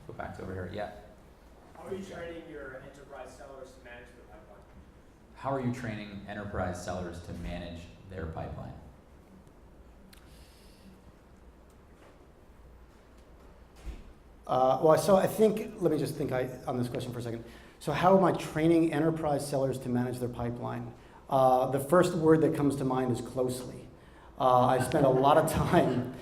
Go back to over here. Yeah. How are you training your enterprise sellers to manage the pipeline? How are you training enterprise sellers to manage their pipeline? So I think, let me just think on this question for a second. So how am I training enterprise sellers to manage their pipeline? The first word that comes to mind is closely. I spend a lot of time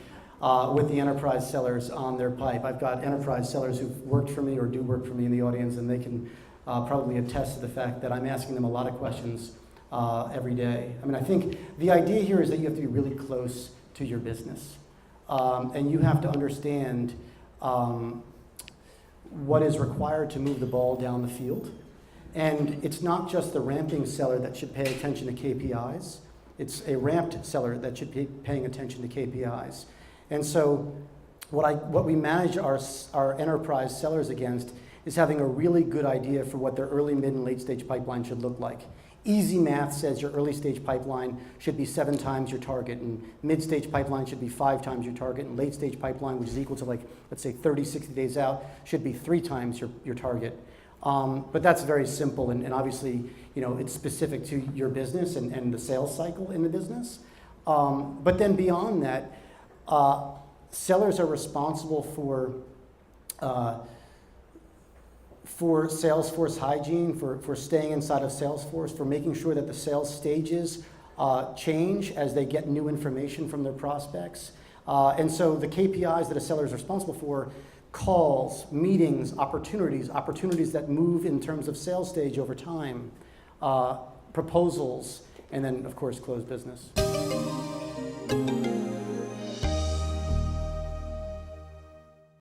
with the enterprise sellers on their pipe. I've got enterprise sellers who've worked for me or do work for me in the audience, and they can probably attest to the fact that I'm asking them a lot of questions every day. I mean, I think the idea here is that you have to be really close to your business. And you have to understand what is required to move the ball down the field. And it's not just the ramping seller that should pay attention to KPIs. It's a ramped seller that should be paying attention to KPIs. And so what we manage our enterprise sellers against is having a really good idea for what their early, mid, and late stage pipeline should look like. Easy math says your early stage pipeline should be 7 times your target, and mid stage pipeline should be 5 times your target, and late stage pipeline, which is equal to, like, let's say 30, 60 days out, should be 3 times your target. But that's very simple, and obviously, you know, it's specific to your business and the sales cycle in the business. But then beyond that, sellers are responsible for Salesforce hygiene, for staying inside of Salesforce, for making sure that the sales stages change as they get new information from their prospects. And so the KPIs that a seller is responsible for: calls, meetings, opportunities that move in terms of sales stage over time, proposals, and then, of course, closed business.